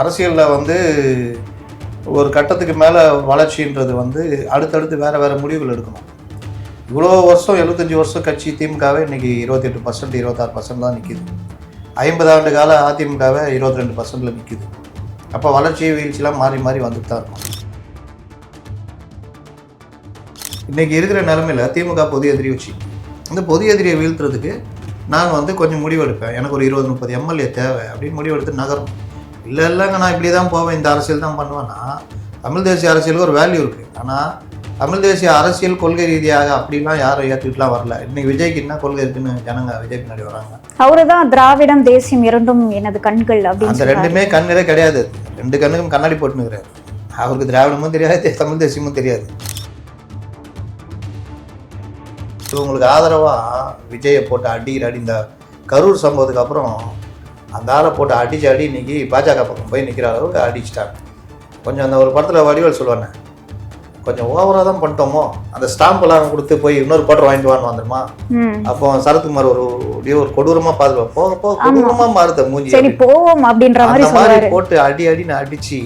அரசியலில் வந்து ஒரு கட்டத்துக்கு மேலே வளர்ச்சின்றது வந்து அடுத்தடுத்து வேறு முடிவுகள் எடுக்கணும். இவ்வளோ வருஷம் 75 வருஷம் கட்சி திமுகவே இன்றைக்கி 28%, 26% தான் நிற்கிது. 50 ஆண்டு கால அதிமுகவே 22%ல் நிற்கிது. அப்போ வளர்ச்சி வீழ்ச்சிலாம் மாறி மாறி வந்துட்டு தான் இருக்கும். இன்றைக்கி இருக்கிற நிலமையில் திமுக பொது எதிரி வச்சு இந்த பொது எதிரியை வீழ்த்துறதுக்கு நான் வந்து கொஞ்சம் முடிவெடுப்பேன். எனக்கு ஒரு 20-30 எம்எல்ஏ தேவை அப்படின்னு முடிவெடுத்து நகரும். இல்லைங்க நான் இப்படி தான் போவேன், இந்த அரசியல் தான் பண்ணுவேன்னா, தமிழ் தேசிய அரசியலுக்கு ஒரு வேல்யூ இருக்குது. ஆனால் தமிழ் தேசிய அரசியல் கொள்கை ரீதியாக அப்படிலாம் யாரும் ஏற்றுக்கிட்டுலாம் வரல. இன்னைக்கு விஜய்க்கு என்ன கொள்கை இருக்குன்னு ஜனங்க விஜய் பின்னாடி வராங்க. அவரு தான் திராவிடம் தேசியம் இரண்டும் எனது கண்கள் அப்படின்னு. அந்த ரெண்டுமே கண்ணிலே கிடையாது. 2 கண்ணுக்கும் கண்ணாடி போட்டுனுக்கிறாரு. அவருக்கு திராவிடமும் தெரியாது, தமிழ் தேசியமும் தெரியாது. உங்களுக்கு ஆதரவாக விஜயை போட்டு அடிக்கிற இந்த கரூர் சம்பவத்துக்கு அப்புறம் அந்த ஆளை போட்டு அடி இன்னைக்கு பாஜக பக்கம் போய் நிற்கிற அளவுக்கு அடிச்சிட்டாங்க. கொஞ்சம் அந்த ஒரு படத்தில் வடிவேல் சொல்லுவானே, கொஞ்சம் ஓவராக தான் பண்ணிட்டோமோ, அந்த ஸ்டாம்பெல்லாம் கொடுத்து போய் இன்னொரு படம் வாங்கிட்டு வான்னு வந்துருமா. அப்போ சரத்குமார் ஒரு கொடூரமாக பார்த்துருவோம், போக போக கொடூரமாக மாறுத மூஞ்சி. சரி போவோம் அப்படின்ற மாதிரி போட்டு அடின்னு அடிச்சு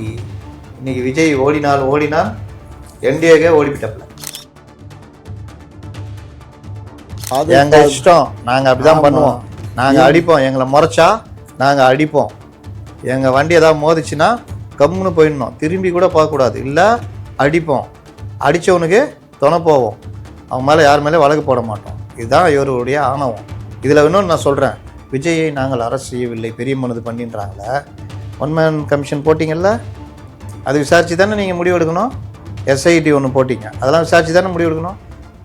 இன்னைக்கு விஜய் ஓடினால் என்டிஏக்கே ஓடிப்பிட்டப்பல. எங்க இஷ்டம், நாங்கள் அப்படிதான் பண்ணுவோம், நாங்கள் அடிப்போம், எங்களை முறைச்சா நாங்கள் அடிப்போம், எங்கள் வண்டி ஏதாவது மோதிச்சுன்னா கம்முன்னு போயிடணும், திரும்பி கூட பார்க்கக்கூடாது, இல்லை அடிப்போம், அடித்தவனுக்கு துணை போவோம், அவன் மேலே யார் மேலே வழக்கு போட மாட்டோம். இதுதான் இவருடைய ஆணவம். இதில் இன்னொன்று நான் சொல்கிறேன், விஜயை நாங்கள் அரசு செய்யவில்லை, பெரிய மனது பண்ணின்றாங்களே. 1 மேன் கமிஷன் போட்டிங்கல்ல, அது விசாரித்து தானே நீங்கள் முடிவு எடுக்கணும். எஸ்ஐடி ஒன்று போட்டிங்க, அதெல்லாம் விசாரித்து தானே முடிவு எடுக்கணும்.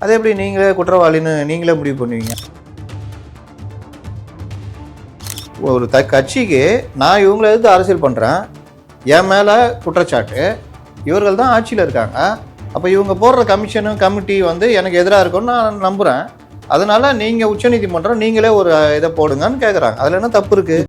அது எப்படி நீங்களே குற்றவாளின்னு நீங்களே முடிவு பண்ணுவீங்க? ஒரு கட்சிக்கு நான் இவங்களை எதிர்த்து அரசியல் பண்ணுறேன், என் மேலே குற்றச்சாட்டு, இவர்கள் தான் ஆட்சியில் இருக்காங்க, அப்போ இவங்க போடுற கமிட்டி வந்து எனக்கு எதிராக இருக்கும்னு நான் நம்புகிறேன். அதனால் நீங்கள் உச்சநீதிமன்றம் நீங்களே ஒரு இதை போடுங்கன்னு கேட்குறாங்க. அதில் என்ன தப்பு இருக்குது?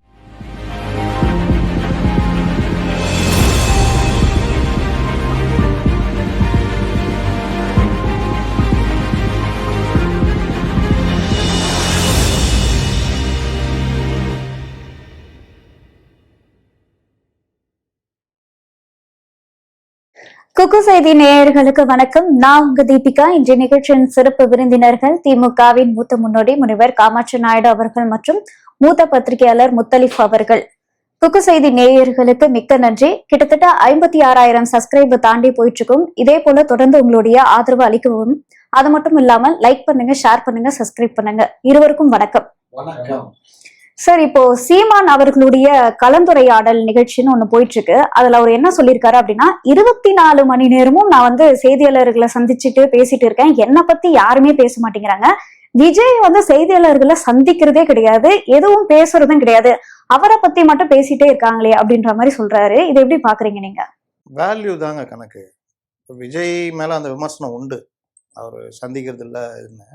குக்கு செய்தி நேயர்களுக்கு வணக்கம். நான் உங்க தீபிகா. இன்றைய நிகழ்ச்சியின் சிறப்பு விருந்தினர்கள் திமுகவின் மூத்த முன்னோடி முனைவர் காமாட்சி நாயுடு அவர்கள் மற்றும் மூத்த பத்திரிகையாளர் முத்தலிஃப் அவர்கள். குக்கு செய்தி நேயர்களுக்கு மிக்க நன்றி. கிட்டத்தட்ட 56,000 சப்ஸ்கிரைபர் தாண்டி போயிட்டு இருக்கும். இதே போல தொடர்ந்து உங்களுடைய ஆதரவு அளிக்கவும். அது மட்டும் இல்லாமல் லைக் பண்ணுங்க, ஷேர் பண்ணுங்க, சப்ஸ்கிரைப் பண்ணுங்க. இருவருக்கும் வணக்கம். சார், இப்போ சீமான் அவர்களுடைய கலந்துரையாடல் நிகழ்ச்சின்னு ஒண்ணு போயிட்டு இருக்கு. அதுல அவர் என்ன சொல்லியிருக்காரு அப்படின்னா, 24 மணி நேரமும் நான் வந்து செய்தியாளர்களை சந்திச்சுட்டு பேசிட்டு இருக்கேன், என்னை பத்தி யாருமே பேச மாட்டேங்கிறாங்க, விஜய் வந்து செய்தியாளர்களை சந்திக்கிறதே கிடையாது, எதுவும் பேசுறதும் கிடையாது, அவரை பத்தி மட்டும் பேசிட்டே இருக்காங்களே அப்படின்ற மாதிரி சொல்றாரு. இதை எப்படி பாக்குறீங்க நீங்க? வேல்யூ தாங்க கணக்கு. விஜய் மேல அந்த விமர்சனம் உண்டு, அவர் சந்திக்கிறது இல்லை இதுன்னு.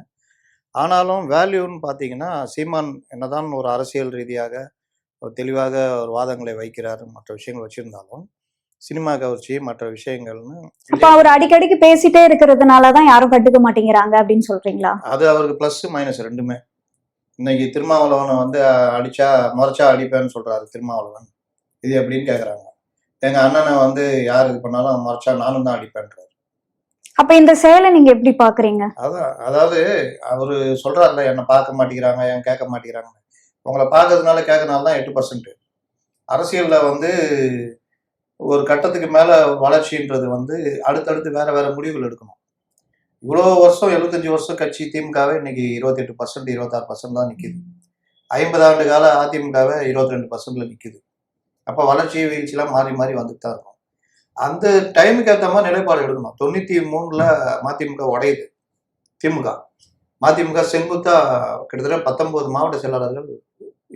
ஆனாலும் வேல்யூன்னு பார்த்தீங்கன்னா, சீமான் என்னதான் ஒரு அரசியல் ரீதியாக ஒரு தெளிவாக ஒரு வாதங்களை வைக்கிறாரு, மற்ற விஷயங்கள் வச்சிருந்தாலும் சினிமா கவர்ச்சி மற்ற விஷயங்கள்னு அப்ப அவர் அடிக்கடிக்கு பேசிட்டே இருக்கிறதுனாலதான் யாரும் கட்டுக்க மாட்டேங்கிறாங்க அப்படின்னு சொல்றீங்களா? அது அவருக்கு பிளஸ் மைனஸ் ரெண்டுமே. இன்னைக்கு திருமாவளவனை வந்து முறைச்சா அடிப்பேன்னு சொல்றாரு திருமாவளவன். இது எப்படின்னு கேட்குறாங்க. எங்க அண்ணனை வந்து யார் இது பண்ணாலும் முறைச்சா நானும் தான் அடிப்பேன்றாரு. அப்ப இந்த செயலை நீங்க எப்படி பாக்குறீங்க? அதாவது அவரு சொல்றாருல, என்னை பார்க்க மாட்டேங்கிறாங்க, ஏன் கேட்க மாட்டேங்கிறாங்க. உங்களை பார்க்கறதுனால கேட்கறதுனால தான் 8%. அரசியல்ல வந்து ஒரு கட்டத்துக்கு மேல வளர்ச்சின்றது வந்து அடுத்தடுத்து வேற முடிவுகள் எடுக்கணும். இவ்வளோ வருஷம் 75 வருஷம் கட்சி திமுகவே இன்னைக்கு 28%, 26% தான் நிற்கிது. 50 ஆண்டு கால அதிமுகவே 22%ல நிற்கிது. அப்போ வளர்ச்சி வீழ்ச்சிலாம் மாறி மாறி வந்துட்டு தான் இருக்கும். அந்த டைமுக்கு ஏற்ற மாதிரி நிலைப்பாடு எடுக்கணும். 93ல் மதிமுக உடையுது, மதிமுக செங்குத்தா கிட்டத்தட்ட 19 மாவட்ட செயலாளர்கள்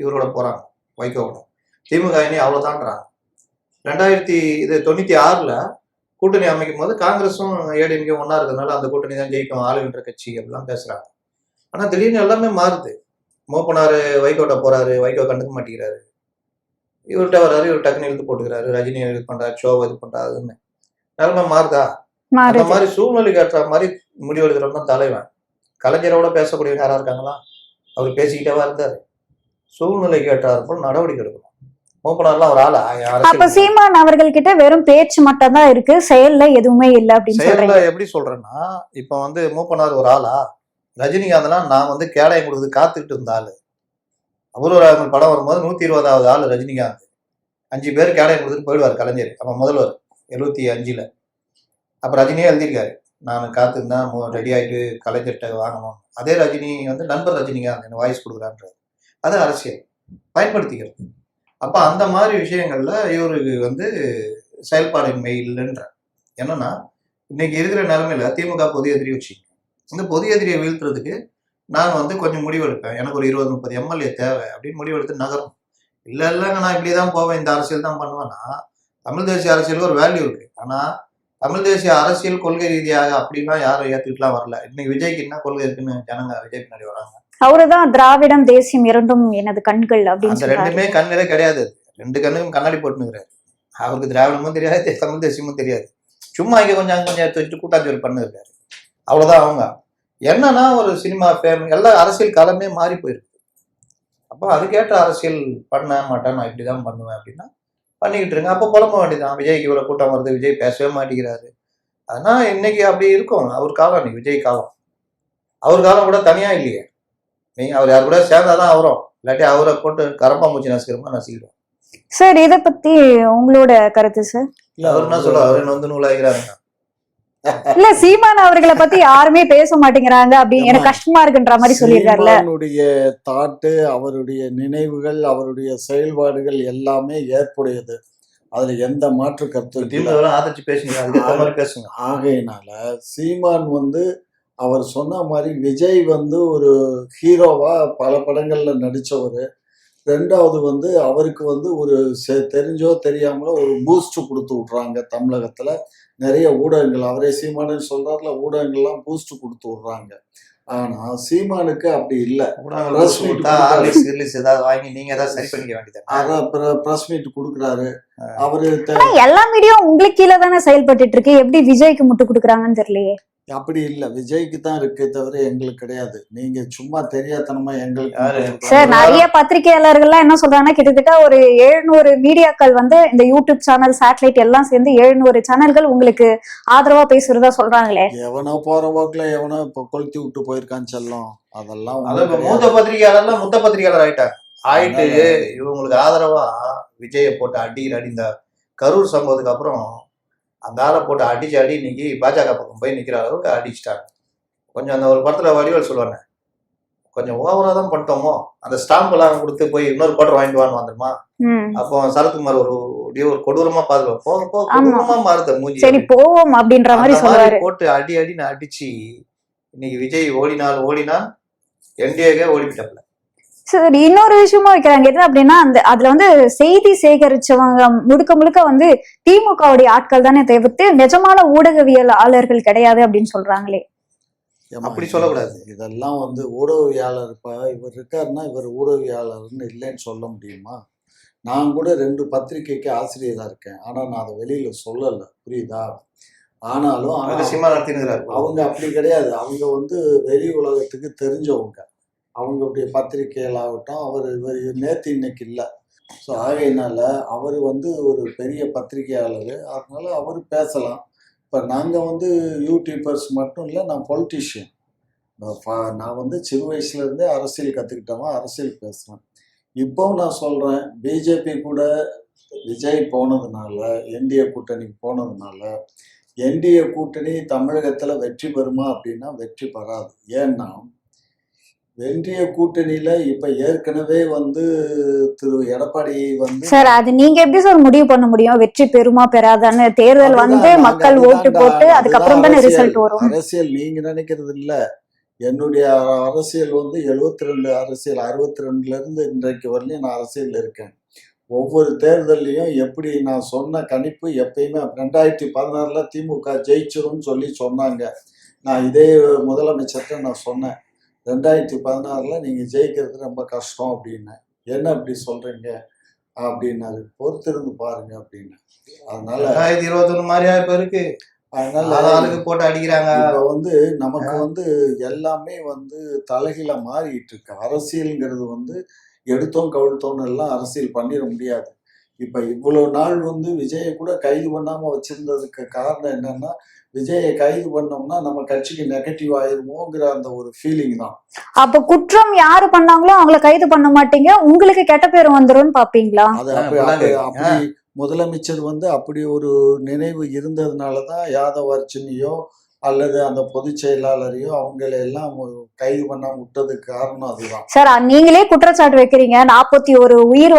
இவரோட போறாங்க, வைகோவோட. திமுக இனி அவ்வளோதான்றாங்க. 96ல் கூட்டணி அமைக்கும் போது காங்கிரஸும் ஏடிஎம்கே ஒன்னா இருக்கிறதுனால அந்த கூட்டணி தான் ஜெயிக்கும், ஆளுகின்ற கட்சி அப்படிலாம் பேசுறாங்க. ஆனால் திடீர்னு எல்லாமே மாறுது. மூப்பனாரு வைகோட்ட போறாரு, வைகோ கண்டுக்க மாட்டேங்கிறாரு, இவர்கிட்ட வர்றாரு, இவர் டக்குன்னு இழுத்து போட்டுக்கிறாரு, ரஜினி இது பண்றாரு, ஷோவை இது பண்றாருன்னு. நிலைமை மாறுதா? அந்த மாதிரி சூழ்நிலைக்கு ஏற்ற மாதிரி முடிவெடுக்கிறவங்க தான் தலைவன். கலைஞரோட பேசக்கூடியவங்க யாரா இருக்காங்களா? அவர் பேசிக்கிட்டேவா இருந்தாரு. சூழ்நிலைக்கு ஏற்றாற்போல் நடவடிக்கை எடுக்கணும். மூப்பனார்லாம் ஒரு ஆளா அப்ப சீமான் அவர்கள் கிட்ட வெறும் பேச்சு மட்டும் தான் இருக்கு, செயல்ல எதுவுமே இல்ல அப்படின்னு செயல்ல சொல்றீங்க. எப்படி சொல்றேன்னா, இப்ப வந்து மூப்பனார் ஒரு ஆளா? ரஜினிகாந்த்லாம் நான் வந்து கேடயம் கொடுத்து காத்துக்கிட்டு இருந்த ஆளு. அபூர்வராகங்கள் படம் வரும்போது 120வது ஆளு ரஜினிகாந்த். 5 பேர் கேடயம் கொடுத்துட்டு போயிடுவார் கலைஞர். அப்ப முதல்வர் 75ல. அப்ப ரஜினியே எழுதியிருக்காரு, நான் காத்துருந்தேன் ரெடி ஆயிட்டு கலைஞர்கிட்ட வாங்கணும். அதே ரஜினி வந்து நண்பர் ரஜினிகாந்த் எனக்கு வாய்ஸ் கொடுக்குறான்றாரு. அது அரசியல் பயன்படுத்திக்கிறது. அப்ப அந்த மாதிரி விஷயங்கள்ல இவருக்கு வந்து செயல்பாடின்மை இல்லைன்ற. என்னன்னா, இன்னைக்கு இருக்கிற நிலைமையில திமுக பொது எதிரி வச்சுக்கோங்க. இந்த பொது எதிரியை வீழ்த்துறதுக்கு நான் வந்து கொஞ்சம் முடிவெடுப்பேன். எனக்கு ஒரு 20-30 எம்எல்ஏ தேவை அப்படின்னு முடிவெடுத்து நகரும். இல்லைங்க நான் இப்படிதான் போவேன், இந்த அரசியல் தான் பண்ணுவேன்னா, தமிழ் தேசிய அரசியலுக்கு ஒரு வேல்யூ இருக்கு. ஆனா தமிழ் தேசிய அரசியல் கொள்கை ரீதியாக அப்படிலாம் யாரும் ஏத்துக்கிட்டுலாம் வரல. இன்னைக்கு விஜய்க்கு என்ன கொள்கை இருக்குன்னு ஜனங்க விஜய் பின்னாடி வராங்க. அவருதான் திராவிடம் தேசியம் இரண்டும் எனது கண்கள் அப்படின்னு அந்த ரெண்டுமே கண்ணிலே கிடையாது. 2 கண்ணுக்கும் கண்ணாடி போட்டுனுக்கிறாரு. அவருக்கு திராவிடமும் தெரியாது, தமிழ் தேசியமும் தெரியாது. சும்மா இங்க கொஞ்சம் அங்க கொஞ்சம் எடுத்து வச்சுட்டு கூட்டாஞ்சோறு பண்ணிருக்காரு. அவ்வளவுதான். அவங்க என்னன்னா ஒரு சினிமா ஃபேம் எல்லாம் அரசியல் காலமே மாறி போயிருக்கு. அப்போ அதுக்கேற்ற அரசியல் பண்ண மாட்டேன், நான் இப்படிதான் பண்ணுவேன் அப்படின்னா பண்ணிக்கிட்டு இருங்க. அப்போ புலம்ப வேண்டியதான், விஜய்க்கு இவ்வளவு கூட்டம் வருது, விஜய் பேசவே மாட்டேங்கிறாரு. அதனால இன்னைக்கு அப்படி இருக்கும். அவர் காலம் இன்னைக்கு விஜய் காலம். அவர் காலம் கூட தனியா இல்லையே. நீங்க அவர் யார் கூட சேர்ந்தாதான் அவரும், இல்லாட்டி அவரை போட்டு கரப்பாம்பூச்சி நசுக்கிறமா நசுக்கிடுவோம். சார் இத பத்தி உங்களோட கருத்து சார்? இல்ல அவர் என்ன சொல்ல, அவரு நொந்து நூலாகிறாருங்க. இல்ல சீமான் அவர்களை பத்தி யாருமே பேச மாட்டேங்கிறாங்க அப்படின்னு எனக்கு கஷ்டமா இருக்குன்ற மாதிரி சொல்லியிருக்காருல்ல. சீமானுடைய தாட்டு, அவருடைய நினைவுகள், அவருடைய செயல்பாடுகள் எல்லாமே ஏற்புடையது. அதுல எந்த மாற்று கருத்து ஆதரிச்சு பேசுங்க, பேசுங்க. ஆகையினால சீமான் வந்து அவர் சொன்ன மாதிரி விஜய் வந்து ஒரு ஹீரோவா பல படங்கள்ல நடிச்சவர். 2வது வந்து அவருக்கு வந்து ஒரு தெரிஞ்சோ தெரியாமலோ ஒரு பூஸ்ட் கொடுத்து விட்றாங்க. தமிழகத்துல நிறைய ஊடகங்கள், அவரே சீமானு சொல்றாருல, ஊடகங்கள்லாம் பூஸ்ட் கொடுத்து விட்றாங்க. ஆனா சீமானுக்கு அப்படி இல்லை. பிரஸ் மீட் கொடுக்குறாரு அவரு. எல்லா மீடியாவும் உங்களுக்கு கீழே தானே செயல்பட்டு இருக்கு, எப்படி விஜய்க்கு முட்டு கொடுக்குறாங்கன்னு தெரியலையே. அப்படி இல்ல, விஜய்க்கு தான் இருக்கே தவிர எங்களுக்கு கிடையாது. நீங்க சும்மா தெரியாதனமா எங்களுக்கு. சார் நிறைய பத்திரிகையாளர்கள்லாம் என்ன சொல்றாங்கன்னா, கிட்டத்தட்ட ஒரு 700 மீடியாக்கள் வந்து இந்த யூடியூப் சேனல், சேட்டலைட் எல்லாம் சேர்ந்து 700 சேனல்கள் உங்களுக்கு ஆதரவா பேசுறதா சொல்றாங்களே. எவனோ போற போக்குல எவனோ இப்ப கொளுத்தி விட்டு போயிருக்கான்னு செல்லும். அதெல்லாம் மூத்த பத்திரிகையாளர்லாம் முத்த பத்திரிகையாளர் ஆயிட்டு இவங்களுக்கு ஆதரவா விஜயை போட்டு அடிக்கிற அடி. இந்த கரூர் சம்பவத்துக்கு அப்புறம் அந்த ஆளை போட்டு அடிச்சு அடி இன்னைக்கு பாஜக பக்கம் போய் நிக்கிற அளவுக்கு அடிச்சுட்டாங்க. கொஞ்சம் அந்த ஒரு படத்துல வடிவேல் சொல்லுவாங்க, கொஞ்சம் ஓவரா தான் பண்ணிட்டோமோ, அந்த ஸ்டாம்ப் எல்லாம் கொடுத்து போய் இன்னொரு கோட்டர் வாங்கிட்டு வான்னு வந்துருமா. அப்போ சரத்குமார் ஒரு கொடூரமா பாதுகா போக போக கொடூரமா மாறுத மூஞ்சி. சரி போவோம் அப்படின்ற மாதிரி சொல்றாரு. போட்டு அடி அடின்னு அடிச்சு இன்னைக்கு விஜய் ஓடினால் என்டிஏக்கே ஓடிவிட்டாப்ல. சரி இன்னொரு விஷயமா வைக்கிறாங்க என்ன அப்படின்னா, அதுல வந்து செய்தி சேகரிச்சவங்க முழுக்க வந்து திமுகவுடைய ஆட்கள் தானே தவிர்த்து நிஜமான ஊடகவியலாளர்கள் கிடையாது அப்படின்னு சொல்றாங்களே. அப்படி சொல்லக்கூடாது. இதெல்லாம் வந்து ஊடகவியாளர், இப்ப இவர் இருக்காருன்னா இவர் ஊடகவியாளர்னு இல்லைன்னு சொல்ல முடியுமா? நான் கூட 2 பத்திரிகைக்கு ஆசிரியரா இருக்கேன். ஆனா நான் அதை வெளியில சொல்லல, புரியுதா? ஆனாலும் அவங்க அப்படி கிடையாது. அவங்க வந்து வெளி உலகத்துக்கு தெரிஞ்சவங்க. அவங்களுடைய பத்திரிகைகளாகட்டும், இவர் நேற்று இன்னைக்கு இல்லை. ஸோ ஆகையினால அவர் வந்து ஒரு பெரிய பத்திரிகையாளர். அதனால அவர் பேசலாம். இப்போ நாங்கள் வந்து யூடியூபர்ஸ் மட்டும் இல்லை, நான் பொலிட்டீஷியன். நான் வந்து சிறு வயசுலேருந்தே அரசியல் கற்றுக்கிட்டவன், அரசியல் பேசுகிறேன். இப்போவும் நான் சொல்கிறேன், பிஜேபி கூட விஜய் போனதுனால, என்டிஏ கூட்டணிக்கு போனதுனால, என்டிஏ கூட்டணி தமிழகத்தில் வெற்றி பெறுமா அப்படின்னா வெற்றி பெறாது. ஏன்னா வென்றிய கூட்டணியில இப்ப ஏற்கனவே வந்து திரு எடப்பாடி வந்து. சார் அது நீங்க எப்படி சார் முடிவு பண்ண முடியும் வெற்றி பெறுமா பெறாதான்னு? தேர்தல் வந்து மக்கள் ஓட்டு போட்டு அதுக்கப்புறம் தானே ரிசல்ட் வரும். அரசியல் நீங்க நினைக்கிறது இல்ல. என்னுடைய அரசியல் வந்து 72 அரசியல் 62ல இருந்து இன்றைக்கு வரலையும் நான் அரசியல் இருக்கேன். ஒவ்வொரு தேர்தலையும் எப்படி நான் சொன்ன கணிப்பு எப்பயுமே 2016ல திமுக ஜெயிச்சிரும்னு சொல்லி சொன்னாங்க. நான் இதே முதலமைச்சர்கிட்ட நான் சொன்னேன், 2016ல் நீங்கள் ஜெயிக்கிறது ரொம்ப கஷ்டம் அப்படின்னு. என்ன அப்படி சொல்கிறீங்க அப்படின்னாரு. பொறுத்திருந்து பாருங்க அப்படின்னு. அதனால 2021 மாதிரியா இப்போ இருக்கு. அதனால போட்டு அடிக்கிறாங்க. இப்போ வந்து நமக்கு வந்து எல்லாமே வந்து தலைகீழ மாறிட்டு இருக்கு. அரசியல்ங்கிறது வந்து எடுத்தோம் கவிழ்த்தோன்னு எல்லாம் அரசியல் பண்ணிட முடியாது. இப்ப இவ்வளவு நாள் விஜயை கூட கைது பண்ணாம வச்சிருந்ததுக்கு காரணம் என்னன்னா, விஜயை கைது பண்ணோம்னா நம்ம கட்சிக்கு நெகட்டிவ் ஆயிருமோங்கிற அந்த ஒரு ஃபீலிங் தான். அப்ப குற்றம் யாரு பண்ணாங்களோ அவங்கள கைது பண்ண மாட்டீங்க, உங்களுக்கு கெட்ட பேர் வந்துரும்னு பாப்பீங்களா? அது அப்படி முதலமைச்சர் அப்படி ஒரு நினைவு இருந்ததுனாலதான் யாதவ் அர்ஜுனையோ அல்லது அந்த பொதுச் செயலாளரையோ அவங்கள எல்லாம் கைது பண்ணாம விட்டதுக்கு காரணம் அதுதான். சார், நீங்களே குற்றச்சாட்டு வைக்கிறீங்க, 41 உயிர்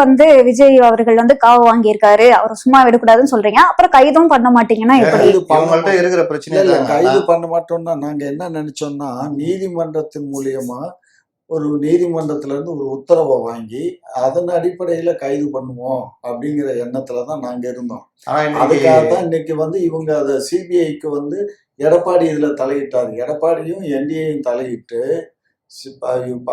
விஜய் அவர்கள் காவு வாங்கியிருக்காரு, அவர் சும்மா விடக்கூடாதுன்னு சொல்றீங்க, அப்புறம் கைதும் பண்ண மாட்டீங்கன்னா எப்படி? இருக்கிற பிரச்சனை இல்ல, கைது பண்ண மாட்டோம்னா நாங்க என்ன நினைச்சோம்னா, நீதிமன்றத்தின் மூலியமா ஒரு நீதிமன்றத்துல இருந்து ஒரு உத்தரவை வாங்கி அதன் அடிப்படையில கைது பண்ணுவோம் அப்படிங்கிற எண்ணத்துலதான் நாங்க இருந்தோம். அதுக்காகத்தான் இன்னைக்கு இவங்க அதை சிபிஐக்கு எடப்பாடி இதுல தலையிட்டாரு. எடப்பாடியும் என்டிஏயும் தலையிட்டு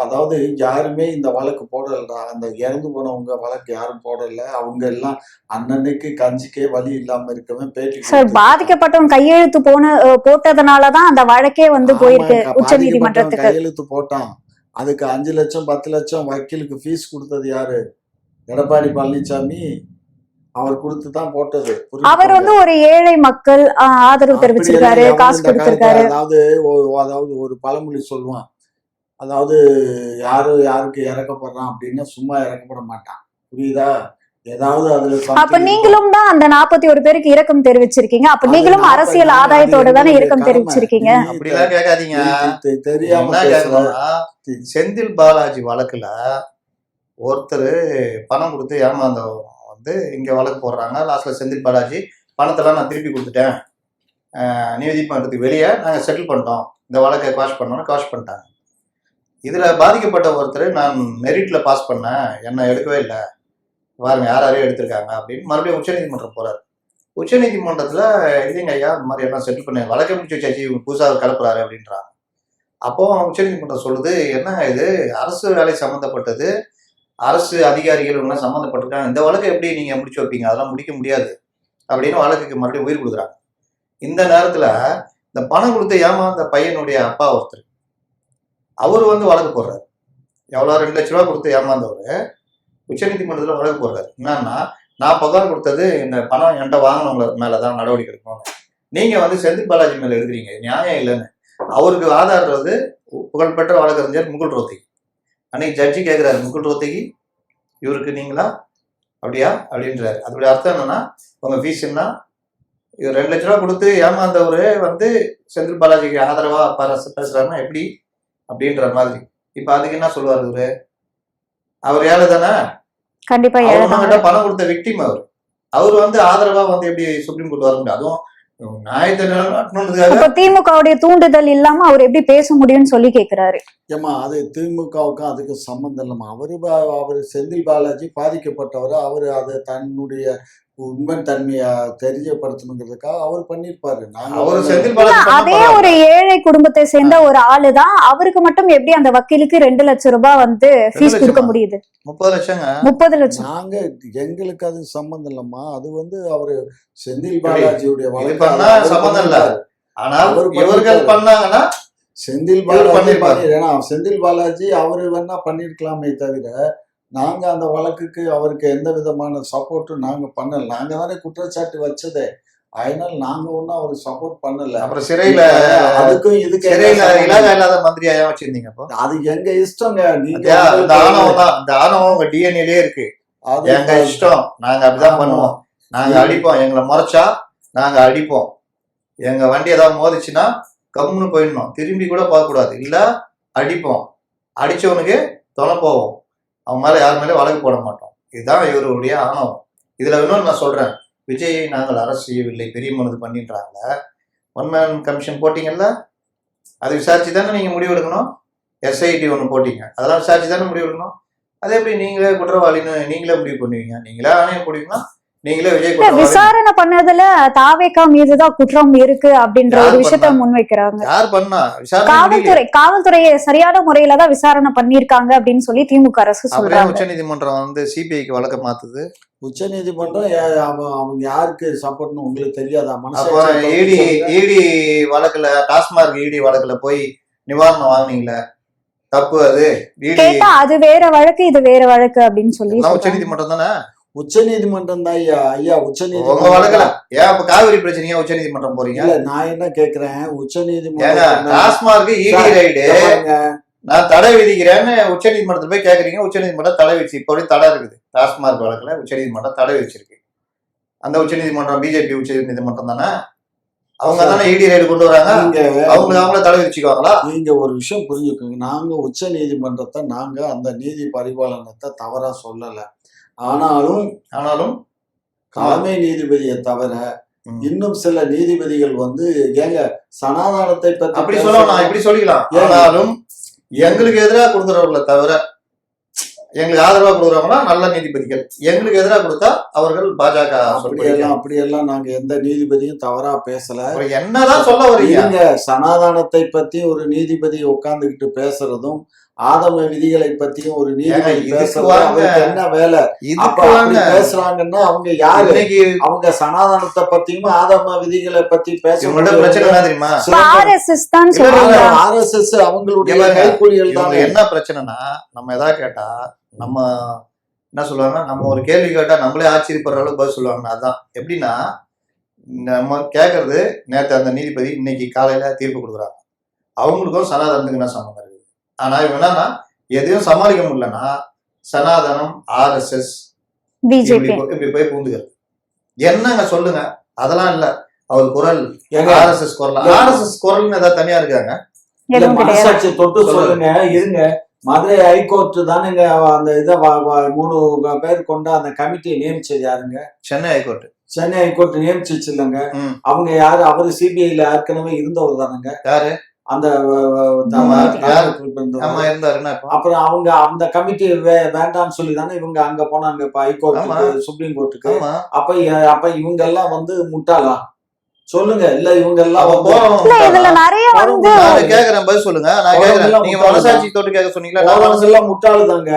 அதாவது யாருமே இந்த வழக்கு போடலடா, அந்த இறந்து போனவங்க வழக்கு யாரும் போடல, அவங்க எல்லாம் அன்னன்னைக்கு கஞ்சிக்கே வழி இல்லாம இருக்கவே பேட்டி. சார், பாதிக்கப்பட்டவங்க கையெழுத்து போட்டதுனாலதான் அந்த வழக்கே போயிருக்கு உச்ச நீதிமன்றத்துக்கு. கையெழுத்து போட்டான், அதுக்கு 5 லட்சம் 10 லட்சம் வக்கீலுக்கு ஃபீஸ் கொடுத்தது யாரு? எடப்பாடி பழனிசாமி. அவர் கொடுத்துதான் போட்டது. அவர் ஒரு ஏழை மக்கள் ஆதரவு தெரிவிச்சிருக்காரு, காசு கொடுத்திருக்காரு. அதாவது ஒரு பழமொழி சொல்லுவான், அதாவது யாருக்கு இறக்கப்படுறான் அப்படின்னு சும்மா இறக்கப்பட மாட்டான், புரியுதா? ஏதாவது அதுல அப்ப நீங்களும் தான் அந்த 41 பேருக்கு இரக்கம் தெரிவிச்சிருக்கீங்க. அப்ப நீங்களும் அரசியல் ஆதாயத்தோட தானே இரக்கம் தெரிவிச்சிருக்கீங்க. அப்படிலாம் கேட்காதீங்க. தெரியாம செந்தில் பாலாஜி வழக்குல ஒருத்தர் பணம் கொடுத்து ஏமாந்தவங்க இங்க வழக்கு போடுறாங்க. லாஸ்ட்ல செந்தில் பாலாஜி பணத்தெல்லாம் நான் திருப்பி கொடுத்துட்டேன், நீதிமன்றத்துக்கு வெளியே நாங்கள் செட்டில் பண்ணிட்டோம், இந்த வழக்கை காஷ் பண்ணோன்னு காஷ் பண்ணிட்டாங்க. இதுல பாதிக்கப்பட்ட ஒருத்தர், நான் மெரிட்ல பாஸ் பண்ணேன், என்ன எடுக்கவே இல்லை, பாருங்க யாரையும் எடுத்திருக்காங்க அப்படின்னு மறுபடியும் உச்சநீதிமன்றம் போறாரு. உச்சநீதிமன்றத்துல இல்லைங்க ஐயா, இந்த மாதிரி எல்லாம் செட்டில் பண்ண வழக்கை முடிச்சு வச்சாச்சு, புதுசாக கலப்புறாரு அப்படின்றாங்க. அப்போ உச்சநீதிமன்றம் சொல்லுது, என்ன இது அரசு வேலை சம்மந்தப்பட்டது, அரசு அதிகாரிகள் எல்லாம் சம்மந்தப்பட்டிருக்காங்க, இந்த வழக்கை எப்படி நீங்க முடிச்சு வைப்பீங்க, அதெல்லாம் முடிக்க முடியாது அப்படின்னு வழக்குக்கு மறுபடியும் உயிர் கொடுக்குறாங்க. இந்த நேரத்துல இந்த பணம் கொடுத்து ஏமாந்த பையனுடைய அப்பா ஒருத்தர், அவர் வழக்கு போடுறாரு. எவ்வளோ 2 லட்ச ரூபா கொடுத்து ஏமாந்தவர் உச்சநீதிமன்றத்தில் வழக்கு போடுறாரு. என்னன்னா, நான் புகார் கொடுத்தது இந்த பணம் என்கிட்ட வாங்கினவங்க மேலதான் நடவடிக்கை எடுக்கணும், நீங்க செந்தில் பாலாஜி மேல எடுக்கிறீங்க, நியாயம் இல்லைன்னு. அவருக்கு ஆதாரம் புகழ்பெற்ற வழக்கறிஞர் முகுல் ரோத்தகி. அன்னைக்கு ஜட்ஜி கேட்கிறாரு, முகுல் ரோத்தகி இவருக்கு நீங்களா அப்படியா அப்படின்றாரு. அதோட அர்த்தம் என்னன்னா, உங்க ஃபீஸ் என்ன, இவர் 2 லட்ச ரூபா கொடுத்து ஏமாந்தவரு செந்தில் பாலாஜிக்கு ஆதரவா பேசுறாருன்னா எப்படி அப்படின்ற மாதிரி. இப்ப அதுக்கு என்ன சொல்லுவாரு இவரு? அவர் ஏழை தானே, கண்டிப்பா பணம் கொடுத்த விக்டிம் அவர் ஆதரவா எப்படி சுப்ரீம் கோர்ட் வர முடியும்? அதுவும் திமுகவுடைய தூண்டுதல் இல்லாம அவர் எப்படி பேச முடியும்னு சொல்லி கேக்குறாரு. ஏமா, அது திமுகவுக்கும் அதுக்கு சம்பந்தம் இல்லமா. அவரு செந்தில் பாலாஜி பாதிக்கப்பட்டவர், அவரு அதை தன்னுடைய உண்மை தன்மையை தெரியப்படுத்தணுங்கிறதுக்காக அவர் பண்ணிருப்பாரு. அதே ஒரு ஏழை குடும்பத்தை சேர்ந்த ஒரு ஆளுதான், அவருக்கு மட்டும் எப்படி அந்த வக்கீலுக்கு 2 லட்சம் ரூபாய் ஃபீஸ் கொடுக்க முடியுது? 30 லட்சம். நாங்க எங்களுக்கு அது சம்பந்தம் இல்லம்மா. அது அவரு செந்தில் பாலாஜியுடைய சம்பந்தம் இல்ல. செந்தில் பாலாஜி செந்தில் பாலாஜி அவரு வேணா பண்ணிருக்கலாமே தவிர, நாங்க அந்த வழக்குக்கு அவருக்கு எந்த விதமான சப்போர்ட்டும் நாங்க பண்ணல. நாங்க தானே குற்றச்சாட்டு வச்சதே, அதனால நாங்க ஒன்னும் அவருக்கு சப்போர்ட் பண்ணல. அப்புறம் சிறையில அதுக்கும் இதுக்கு இல்லாத மந்திரியா வச்சிருந்தீங்க. அது எங்க இஷ்டங்க. நீங்க ஆணவம் உங்க டிஎன்ஏலயே இருக்கு, அது எங்க இஷ்டம், நாங்க அப்படிதான் பண்ணுவோம். நாங்க அடிப்போம், எங்களை முறைச்சா நாங்க அடிப்போம், எங்க வண்டி ஏதாவது மோதிச்சுன்னா கம்முன்னு போயிடணும், திரும்பி கூட பார்க்க கூடாது, இல்ல அடிப்போம், அடிச்சவனுக்கு தொலை போவோம், அவன் மேல யார் மேலே வழக்கு போட மாட்டோம். இதுதான் இவருடைய ஆணவம். இதுல இன்னொன்று நான் சொல்றேன், விஜயை நாங்கள் அரசு செய்யவில்லை, பெரிய மனது பண்ணின்றாங்கள. 1 மேன் கமிஷன் போட்டீங்கல்ல, அது விசாரிச்சு தானே நீங்க முடிவு எடுக்கணும். SIT ஒன்று போட்டீங்க, அதெல்லாம் விசாரிச்சு தானே முடிவு எடுக்கணும். அதே எப்படி நீங்களே குற்றவாளின்னு நீங்களே முடிவு பண்ணுவீங்க? நீங்களே ஆணையம் போடுவீங்கன்னா நீங்களே விஜய் விசாரணை பண்ணதுல தாவேகா மீதுதான் குற்றம் இருக்கு அப்படின்ற ஒரு விஷயத்த முன்வைக்கிறாங்க. யார் பண்ணா? காவல்துறையை சரியான முறையில தான் விசாரணை பண்ணிருக்காங்க அப்படின்னு சொல்லி திமுக அரசு சொல்றாங்க. உச்சநீதிமன்றம் சிபிஐக்கு வழக்க மாத்துது. உச்சநீதிமன்றம் அவங்க யாருக்கு சப்போர்ட்னு உங்களுக்கு தெரியாதா? இடி வழக்குல, டாஸ்மாக் இடி வழக்குல போய் நிவாரணம் வாங்கினீங்களா? தப்பு. அது கேட்டா அது வேற வழக்கு, இது வேற வழக்கு அப்படின்னு சொல்லி உச்சநீதிமன்றம் தானே. உச்ச நீதிமன்றம் தான் ஐயா உச்ச உங்க வழக்குல ஏன் அப்ப காவிரி பிரச்சனையா உச்ச நீதிமன்றம் போறீங்க? இல்ல நான் என்ன கேக்குறேன், உச்ச ஏங்க நீதிமன்றம் டாஸ்மார்க் இடி ரைடு நான் தடை விதிக்கிறேன்னு உச்ச நீதிமன்றத்துல போய் கேக்குறீங்க. உச்ச நீதிமன்றம் தடை வச்சு இப்போ தடை இருக்குது. டாஸ்மார்க் வழக்குல உச்ச நீதிமன்றம் தடை வச்சிருக்கு. அந்த உச்ச நீதிமன்றம் பிஜேபி உச்ச நீதிமன்றம் தானே, அவங்க தானே இடி ரைடு கொண்டு வராங்க. அவங்கள தடை வச்சுக்குவாங்களா? நீங்க ஒரு விஷயம் புரிஞ்சுக்கோங்க, நாங்க உச்ச நீதிமன்றத்தை நாங்க அந்த நீதி பரிபாலனத்தை தவறா சொல்லல. ஆனாலும் தலைமை நீதிபதியை தவிர இன்னும் சில நீதிபதிகள் வந்து ஏங்க சனாதானத்தை பத்தி அப்படி சொல்லலாம், இப்படி சொல்லிக்கலாம். ஆனாலும் எங்களுக்கு எதிராக கொடுக்குறவர்களை தவிர எங்களுக்கு ஆதரவா கொடுக்குறவங்களா நல்ல நீதிபதிகள். எங்களுக்கு எதிராக கொடுத்தா அவர்கள் பாஜக. அப்படியெல்லாம் நாங்க எந்த நீதிபதியும் தவறா பேசல. என்னதான் சொல்ல வரீங்க? சனாதானத்தை பத்தி ஒரு நீதிபதி உட்கார்ந்துகிட்டு பேசுறதும் ஆதம விதிகளை பத்தியும் ஒரு நீதிபதி பேசுறதும் என்ன வேலை? அப்படி பேசுறாங்கன்னா அவங்க யாரு? அவங்க சனாதானத்தை பத்தியும் ஆதம விதிகளை பத்தி RSS அவங்களுடைய கைக்கூலிகள் தான். என்ன பிரச்சனைனா, நம்ம எதாவது கேட்டா நம்ம என்ன சொல்லுவாங்க, நம்ம ஒரு கேள்வி கேட்டா நம்மளே ஆச்சரியப்படுற அளவுக்கு பதில் சொல்லுவாங்க. அதான் எப்படின்னா, நம்ம கேட்கறது நேற்று அந்த நீதிபதி இன்னைக்கு காலையில தீர்ப்பு கொடுக்குறாங்க. அவங்களுக்கும் சனாதனத்துக்கு என்ன சம்பந்தம் இருக்குது? ஆனா இவங்க என்னன்னா எதையும் சமாளிக்க முடியலன்னா சனாதனம் RSS இப்படி போய் பூந்துக்கிறது. என்னங்க சொல்லுங்க? அதெல்லாம் இல்ல, அவர் குரல் RSS குரல். RSS குரல்னு ஏதாவது தனியா இருக்காங்க? மனசாட்சி தொட்டு சொல்லுங்க. இருங்க, மதுரை ஹைகோர்ட் தானுங்க அந்த இதை 3 பேர் கொண்ட அந்த கமிட்டியை நியமிச்சது யாருங்க? சென்னை ஹைகோர்ட். சென்னை ஹைகோர்ட் நியமிச்சிச்சு இல்லைங்க. அவங்க யாரு? அவரு CBIல ஏற்கனவே இருந்தவர் தானுங்க. யாரு? அந்த அப்புறம் அவங்க அந்த கமிட்டி வேண்டாம்னு சொல்லி தானே இவங்க அங்க போனாங்க, இப்ப ஹைகோர்ட்டுக்கு, சுப்ரீம் கோர்ட்டுக்கு. அப்ப இவங்க எல்லாம் வந்து முட்டாளா? சொல்லுங்க. இல்ல இவங்க எல்லாம் கேக்குறேன், பதில் சொல்லுங்க. நான் கேக்குறேன், நீங்க மனசாட்சி தொட்டு கேட்க சொன்னீங்களா? முட்டாளு தாங்க.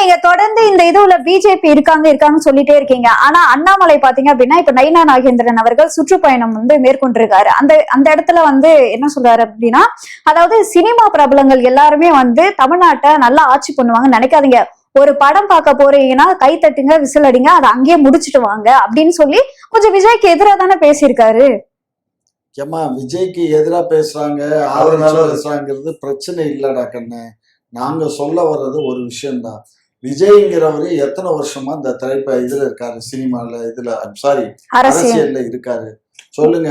நீங்க தொடர்ந்து இந்த இதுல பிஜேபி இருக்காங்கன்னு சொல்லிட்டே இருக்கீங்க. ஆனா அண்ணாமலை பாத்தீங்க அப்படின்னா இப்ப நயினா நாகேந்திரன் அவர்கள் சுற்றுப்பயணம் வந்து மேற்கொண்டிருக்காரு. அந்த இடத்துல வந்து என்ன சொல்றாரு அப்படின்னா, அதாவது சினிமா பிரபலங்கள் எல்லாருமே வந்து தமிழ்நாட்டை நல்லா ஆட்சி பண்ணுவாங்கன்னு நினைக்காதீங்க. ஒரு படம் பார்க்க போறீங்கன்னா கை தட்டுங்க, விசில் அடிங்க, அதை அங்கேயே முடிச்சுட்டு வாங்க அப்படின்னு சொல்லி கொஞ்சம் விஜய்க்கு எதிராக தானே பேசியிருக்காரு. ஏமா விஜய்க்கு எதிராக பேசுறாங்க, ஆதரவு பேசுறாங்கிறது பிரச்சனை இல்லடா கண்ணு. நாங்க சொல்ல வர்றது ஒரு விஷயம்தான். விஜய்ங்கிறவரு எத்தனை வருஷமா இந்த இதுல இருக்காரு, சினிமால அரசியல்ல இருக்காரு சொல்லுங்க.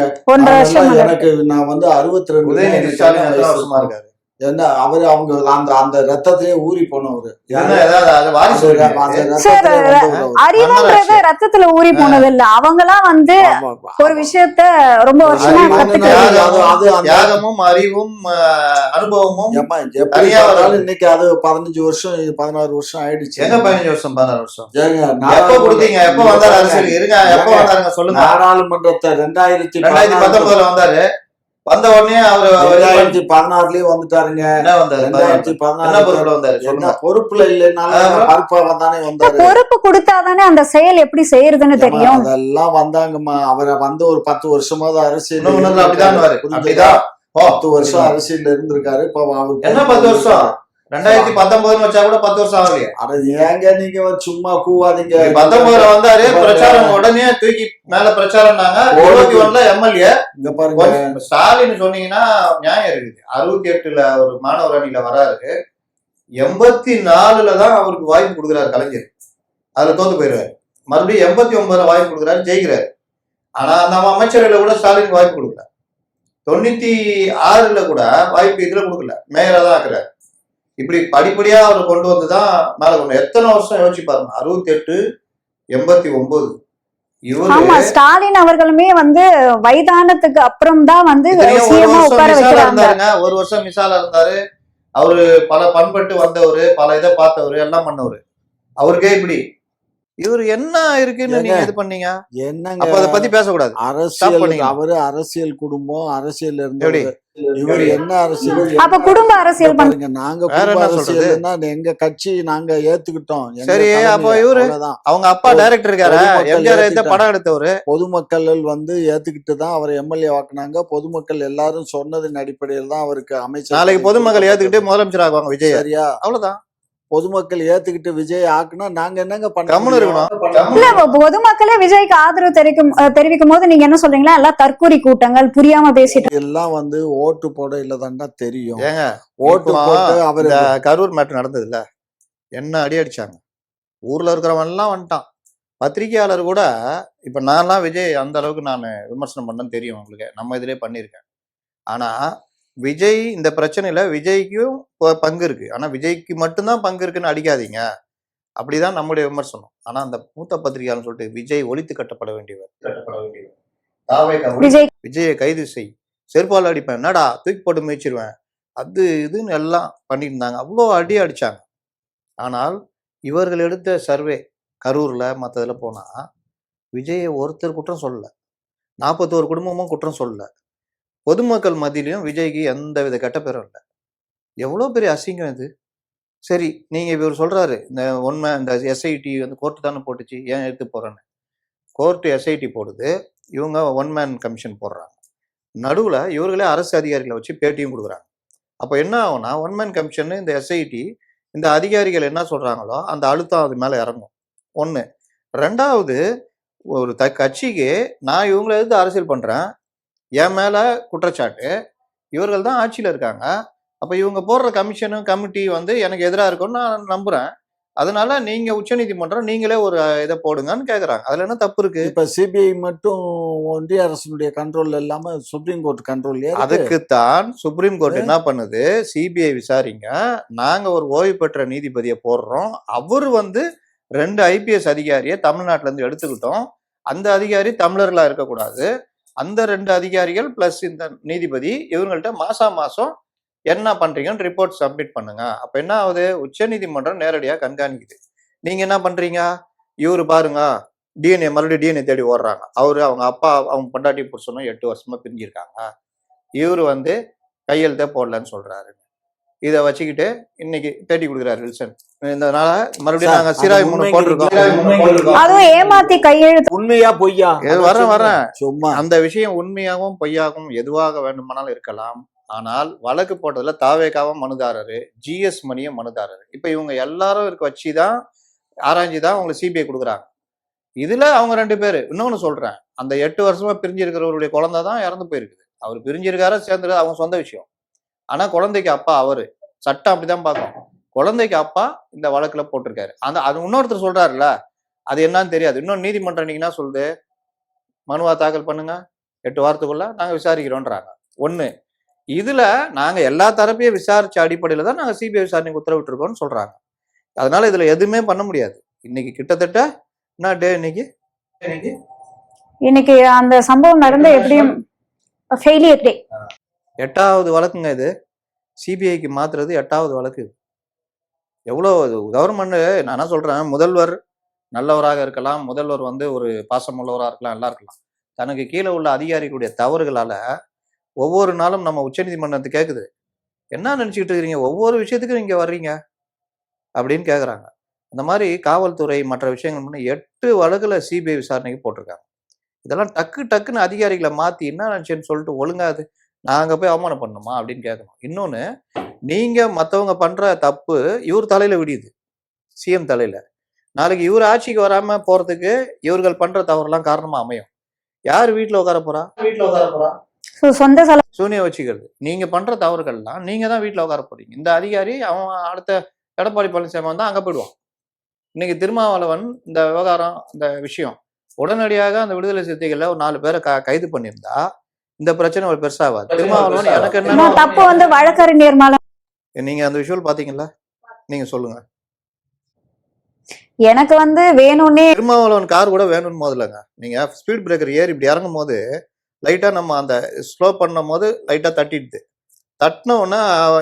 எனக்கு நான் வந்து 62 வருஷமா இருக்காரு. என்ன அவரு அவங்க அந்த ரத்தத்திலே ஊறி போனவரு. அறிவுன்றது ரத்தத்துல ஊறி போனது இல்ல. அவங்கெல்லாம் வந்து ஒரு விஷயத்த ரொம்ப வருஷமா தியாகமும் அறிவும் அனுபவமும் இன்னைக்கு அது 15 வருஷம் 16 வருஷம் ஆயிடுச்சு. எங்க 15 வருஷம் 16 வருஷம் எப்ப கொடுத்தீங்க? எப்ப வந்தாரு அரசியல்? இருங்க, எப்ப வந்தாருங்க சொல்லுங்க. நாடாளுமன்றத்தை 2019 வந்தாரு. வந்த உடனே அவரு 2016லயே வந்துட்டாருங்க. 2016 பொறுப்புல இல்லைனாலும் பொறுப்பு கொடுத்தாதானே அந்த செயல் எப்படி செய்யறதுன்னு தெரியும். அதெல்லாம் வந்தாங்கம்மா. அவரை வந்து ஒரு 10 வருஷமாவது அரசியல் 10 வருஷம் அரசியல் இருந்திருக்காரு. இப்ப என்ன 10 வருஷம்? 2019 வச்சா கூட 10 வருஷம் ஆகலையா? அட ஏங்க நீங்க சும்மா கூவாதீங்க. 19 வந்தாரு, பிரச்சாரம் உடனே தூக்கி மேல பிரச்சாரம்னாங்க. 21ல MLA. இங்க பாருங்க, ஸ்டாலின் சொன்னீங்கன்னா நியாயம் இருக்குது. 68ல ஒரு மாணவர் அணியில வராரு, 84ல தான் அவருக்கு வாய்ப்பு கொடுக்குறாரு கலைஞர். அதுல தோத்து போயிடுறாரு. மறுபடியும் 89ல வாய்ப்பு கொடுக்குறாரு, ஜெயிக்கிறாரு. ஆனா அந்த அமைச்சரவையில கூட ஸ்டாலின் வாய்ப்பு கொடுக்கல. 96ல கூட வாய்ப்பு இதுல கொடுக்கல, மேயரா தான் ஆக்குறாரு. இப்படி படிப்படியா அவர் கொண்டு வந்துதான் மேல கொண்டு. எத்தனை வருஷம் யோசிச்சு பாருங்க. 68, 89. ஸ்டாலின் அவர்களுமே வந்து வயதானத்துக்கு அப்புறம் தான் வந்து இருந்தாருங்க. ஒரு வருஷம் மிசாலா இருந்தாரு. அவரு பல பண்பட்டு வந்தவரு, பல இதை பார்த்தவரு, எல்லாம் பண்ணவரு. அவருக்கே இப்படி இவரு என்ன இருக்குன்னு நீங்க இது பண்ணீங்க? என்னங்க அப்ப அதை பத்தி பேசக்கூடாது. அரசியல் அவரு அரசியல் குடும்பம், அரசியல் இருந்து இவரு என்ன அரசியல்? அப்ப குடும்ப அரசியல் பாருங்க. நாங்க குடும்ப அரசியல்னா எங்க கட்சி நாங்க ஏத்துக்கிட்டோம். சரி, அப்ப இவரு அவங்க அப்பா டைரக்டர் இருக்காரு, எம்ஜிஆர் படம் எடுத்தவரு. பொதுமக்கள் வந்து ஏத்துக்கிட்டு தான் அவர் MLA வாக்குனாங்க. பொதுமக்கள் எல்லாரும் சொன்னதின் அடிப்படையில் தான் அவருக்கு அமைச்சர். நாளைக்கு பொதுமக்கள் ஏத்துக்கிட்டு முதலமைச்சர் ஆகுவாங்க விஜய். சரியா? அவ்வளவுதான். பொதுமக்கள் ஏத்துக்கிட்டு விஜய் ஆக்குனா நாங்க என்னங்க பண்ண கம்முன்னு முடியும்? இருக்கணும். இல்ல பொதுமக்களே விஜய்க்கு ஆதரவு தெரிவிக்கும் போது நீங்க என்ன சொல்றீங்களா, எல்லாம் தற்கூரி கூட்டங்கள், புரியாம பேசிட்டு எல்லாம் வந்து ஓட்டு போட இல்லதாண்டா தெரியும். ஏங்க ஓட்டு இப்போ போட்டு அவரு இந்த கரூர் மேட்டர் நடந்தது இல்ல, என்ன அடி அடிச்சாங்க, ஊர்ல இருக்கிறவன் எல்லாம் வந்துட்டான். பத்திரிகையாளர் கூட, இப்ப நான்லாம் விஜய் அந்த அளவுக்கு நான் விமர்சனம் பண்ணேன்னு தெரியும் உங்களுக்கு, நம்ம இதிலே பண்ணியிருக்கேன். ஆனா விஜய் இந்த பிரச்சனையில விஜய்க்கும் பங்கு இருக்கு, ஆனா விஜய்க்கு மட்டும்தான் பங்கு இருக்குன்னு அடிக்காதீங்க, அப்படிதான் நம்முடைய விமர்சனம். ஆனா அந்த மூத்த பத்திரிகையாளர் சொல்லிட்டு விஜய் ஒழித்து கட்டப்பட வேண்டியவர், விஜய் விஜயை கைது செய், செருப்பால் அடிப்பேன், என்னடா தூக்கி போட்டு மிதிச்சிருவேன், அது இதுன்னு எல்லாம் பண்ணியிருந்தாங்க, அவ்வளோ அடி அடிச்சாங்க. ஆனால் இவர்கள் எடுத்த சர்வே கரூர்ல மற்றதுல போனா விஜயை ஒருத்தர் குற்றம் சொல்லல, 41 குடும்பமும் குற்றம் சொல்லல, பொதுமக்கள் மத்தியிலையும் விஜய்க்கு எந்த வித கெட்ட பேரும் இல்லை. எவ்வளோ பெரிய அசிங்கம் இது. சரி, நீங்க இவர் சொல்றாரு இந்த உண்மை, இந்த எஸ்ஐடி வந்து கோர்ட்டு தானே போட்டுச்சு, ஏன் எடுத்து போறேன்னு. கோர்ட்டு எஸ்ஐடி போடுது, இவங்க ஒன் மேன் கமிஷன் போடுறாங்க, நடுவுல இவர்களே அரசு அதிகாரிகளை வச்சு பேட்டியும் கொடுக்குறாங்க. அப்போ என்ன ஆகும்னா, ஒன் மேன் கமிஷன் இந்த எஸ்ஐடி இந்த அதிகாரிகள் என்ன சொல்றாங்களோ அந்த அழுத்தம் அது மேல இறங்கும். ஒன்று. ரெண்டாவது, ஒரு கட்சிக்கு நான் இவங்களை எதிர்த்து அரசியல் பண்றேன், என் மேல குற்றச்சாட்டு, இவர்கள் தான் ஆட்சியில் இருக்காங்க, அப்ப இவங்க போடுற கமிஷனும் கமிட்டி வந்து எனக்கு எதிராக இருக்கும்னு நான் நம்புறேன், அதனால நீங்க உச்சநீதிமன்றம் நீங்களே ஒரு இதை போடுங்கன்னு கேட்குறாங்க. அதுல என்ன தப்பு இருக்கு? இப்ப சிபிஐ மட்டும் ஒன்றிய அரசுடைய கண்ட்ரோல்ல இல்லாம சுப்ரீம் கோர்ட் கண்ட்ரோல். அதுக்குத்தான் சுப்ரீம் கோர்ட் என்ன பண்ணுது, சிபிஐ விசாரிங்க, நாங்க ஒரு ஓய்வு பெற்ற நீதிபதியை போடுறோம், அவரு வந்து 2 IPS அதிகாரியை தமிழ்நாட்டில இருந்து எடுத்துக்கிட்டோம், அந்த அதிகாரி தமிழர்களா இருக்கக்கூடாது, அந்த 2 அதிகாரிகள் பிளஸ் இந்த நீதிபதி இவங்கள்ட்ட மாசம் என்ன பண்றீங்கன்னு ரிப்போர்ட் சப்மிட் பண்ணுங்க. அப்ப என்ன ஆகுது, உச்ச நீதிமன்றம் நேரடியா கண்காணிக்குது. நீங்க என்ன பண்றீங்க, இவரு பாருங்க டிஎன்ஏ மறுபடியும் டிஎன்ஏ தேடி ஓடுறாங்க, அவரு அவங்க அப்பா அவங்க பொண்டாட்டி புருஷனும் 8 வருஷமா பிரிஞ்சிருக்காங்க, இவரு வந்து கையெழுத்தே போடலன்னு சொல்றாரு, இதை வச்சுக்கிட்டு இன்னைக்கு பேட்டி கொடுக்குறாரு வில்சன். இதனால மறுபடியும் நாங்க சீராய் போட்டிருக்கோம், அதுவும் ஏமாத்தி கையெழுத்து. உண்மையா பொய்யா வரேன், சும்மா அந்த விஷயம் உண்மையாகவும் பொய்யாகவும் எதுவாக வேண்டுமானாலும் இருக்கலாம். ஆனால் வழக்கு போட்டதுல தாவேகாவும் மனுதாரரு, ஜிஎஸ் மணியும் மனுதாரரு, இப்ப இவங்க எல்லாரும் இருக்க வச்சுதான் ஆராய்ஞ்சுதான் அவங்க சிபிஐ கொடுக்குறாங்க. இதுல அவங்க 2 பேரு. இன்னொன்னு சொல்றேன், அந்த 8 வருஷமா பிரிஞ்சிருக்கிறவருடைய குழந்தை தான் இறந்து போயிருக்குது, அவர் பிரிஞ்சிருக்கார சேர்ந்துரு அவங்க சொந்த விஷயம், ஆனா குழந்தைக்கு அப்பா அவரு, சட்டம் அப்படிதான் பார்க்கும், குழந்தைக்கு அப்பா இந்த வழக்குல போட்டிருக்காரு. அது இன்னொருத்தர் சொல்றாருல்ல, அது என்னன்னு தெரியாது. இன்னொரு நீதிமன்றம் நீங்க என்ன சொல்லுது, மனுவா தாக்கல் பண்ணுங்க, 8 வாரத்துக்குள்ள நாங்க விசாரிக்கிறோன்றாங்க. ஒண்ணு. இதுல நாங்க எல்லா தரப்பையும் விசாரிச்ச அடிப்படையில தான் நாங்க சிபிஐ விசாரணைக்கு உத்தரவிட்டு இருக்கோம்னு சொல்றாங்க. அதனால இதுல எதுவுமே பண்ண முடியாது. இன்னைக்கு கிட்டத்தட்ட என்ன டே, இன்னைக்கு அந்த சம்பவம் நடந்த எப்படியும் ஃபெயிலியர் டே. 8வது வழக்குங்க இது, சிபிஐக்கு மாத்துறது 8வது வழக்கு. எவ்வளோ கவர்மெண்ட், நான் என்ன சொல்றேன், முதல்வர் நல்லவராக இருக்கலாம், முதல்வர் வந்து ஒரு பாசமுள்ளவராக இருக்கலாம், எல்லாம் இருக்கலாம், தனக்கு கீழே உள்ள அதிகாரிகளுடைய தவறுகளால ஒவ்வொரு நாளும் நம்ம உச்சநீதிமன்றத்தை கேட்குது, என்ன நினைச்சுக்கிட்டு இருக்கிறீங்க, ஒவ்வொரு விஷயத்துக்கும் நீங்க வர்றீங்க அப்படின்னு கேட்குறாங்க. அந்த மாதிரி காவல்துறை மற்ற விஷயங்கள் முன்னே 8 வழக்குல சிபிஐ விசாரணைக்கு போட்டிருக்காங்க. இதெல்லாம் டக்குன்னு அதிகாரிகளை மாத்தி என்ன நினைச்சேன்னு சொல்லிட்டு ஒழுங்காது நாங்க போய் அவமானம் பண்ணணுமா அப்படின்னு கேட்கணும். இன்னொன்னு, நீங்க மற்றவங்க பண்ற தப்பு இவர் தலையில விடியுது, சிஎம் தலையில. நாளைக்கு இவர் ஆட்சிக்கு வராம போறதுக்கு இவர்கள் பண்ற தவறுலாம் காரணமா அமையும். யார் வீட்டுல உட்கார போறா, சொந்த சூனியம் வச்சுக்கிறது. நீங்க பண்ற தவறுகள்லாம் நீங்க தான் வீட்டுல உட்கார போறீங்க. இந்த அதிகாரி அவன் அடுத்த எடப்பாடி பழனிசாமி வந்தா அங்க போயிடுவான். இன்னைக்கு திருமாவளவன் இந்த விவகாரம், இந்த விஷயம் உடனடியாக அந்த விடுதலை சிறுத்தைகள்ல ஒரு 4 பேரை கைது பண்ணியிருந்தா இந்த பிரச்சனை ஒரு பெருசாவாது. திருமாவளவன் எனக்கு என்ன தப்பு வந்து வழக்கறிஞர் மேல. நீங்க அந்த விஷுவல் பாத்தீங்களா, நீங்க சொல்லுங்க. எனக்கு வந்து வேணும்னே திருமாவளவன் கார் கூட வேணும்னு முதல்லங்க, நீங்க ஸ்பீட் பிரேக்கர் ஏறி இப்படி இறங்கும் போது லைட்டா நம்ம அந்த ஸ்லோ பண்ணும் போது லைட்டா தட்டிடுது, தட்டின உடனே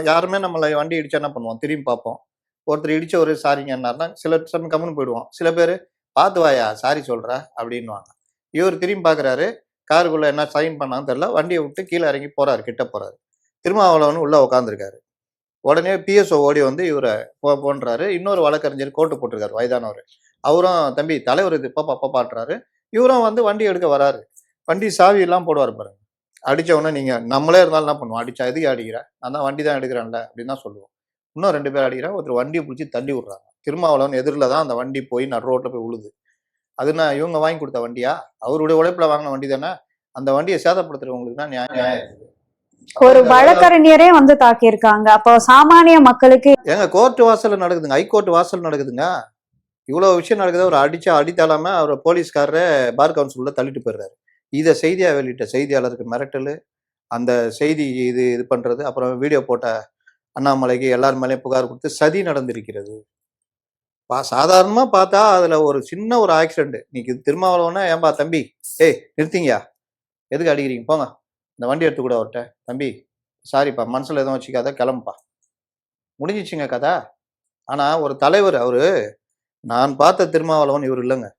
யாருமே நம்மளை வண்டி இடிச்சா என்ன பண்ணுவோம், திரும்பி பார்ப்போம். ஒருத்தர் இடிச்ச ஒரு சாரிங்க என்னாருன்னா சில சமயம் கம்முன்னு போயிடுவோம், சில பேர் பார்த்து வாயா சாரி சொல்ற அப்படின்வாங்க. இவர் திரும்பி பார்க்குறாரு, காருக்குள்ள என்ன சைன் பண்ணான்னு தெரியல, வண்டியை விட்டு கீழே இறங்கி போறாரு, கிட்ட போறாரு, திருமாவளவன் உள்ள உட்காந்துருக்காரு. உடனே பிஎஸ்ஓ ஓடி வந்து இவரை போன்றாரு. இன்னொரு வழக்கறிஞர் கோட்டு போட்டிருக்காரு, வயதானவர், அவரும் தம்பி தலைவர் இது பாப்பாட்டுறாரு. இவரும் வந்து வண்டி எடுக்க வராரு, வண்டி சாவி எல்லாம் போடுவார் பாருங்க. அடிச்ச உடனே நீங்க நம்மளே இருந்தாலும் என்ன பண்ணுவோம், அடிச்சா எதுக்கு அடிக்கிற, நான் தான் வண்டி தான் எடுக்கிறேன்ல அப்படின்னு தான் சொல்லுவோம். இன்னும் 2 பேர் அடிக்கிறாங்க. ஒருத்தர் வண்டியை பிடிச்சி தள்ளி விடுறாங்க. திருமாவளவன் எதிரில் தான் அந்த வண்டி போய் நடு ரோட்டில் போய் விழுது. அதுனா இவங்க வாங்கி கொடுத்த வண்டியா? அவருடைய உழைப்பில் வாங்கின வண்டி தானே. அந்த வண்டியை சேதப்படுத்துறவங்களுக்கு தான் நியாயம் இருக்குது. ஒரு வழக்கறிஞரே வந்து தாக்கியிருக்காங்க. அப்போ சாமானிய மக்களுக்கு ஏங்க கோர்ட் வாசல்ல நடக்குதுங்க, ஹைகோர்ட் வாசல் நடக்குதுங்க. இவ்வளவு விஷயம் நடக்குது. அவர் அடித்தாலாம அவர் போலீஸ்காரரை பார் கவுன்சிலுள்ள தள்ளிட்டு போயிடுறாரு. இதை செய்தியா வெளியிட்ட செய்தியாளருக்கு மிரட்டல், அந்த செய்தி இது பண்றது, அப்புறம் வீடியோ போட்ட அண்ணாமலைக்கு எல்லார் மேலேயும் புகார் கொடுத்து சதி நடந்திருக்கிறது. சாதாரணமா பார்த்தா அதுல ஒரு சின்ன ஒரு ஆக்சிடென்ட். நீங்க திருமாவளவனா ஏன்பா தம்பி, நிறுத்திங்கயா, எதுக்கு அடிக்கிறீங்க, போங்க இந்த வண்டி எடுத்து கூட அவர்கிட்ட, தம்பி சாரிப்பா மனசுல எதுவும் வச்சுக்காத, கிளம்புப்பா, முடிஞ்சிச்சுங்க கதை. ஆனா ஒரு தலைவர் அவரு, நான் பார்த்த திருமாவளவன் இவர் இல்லைங்க.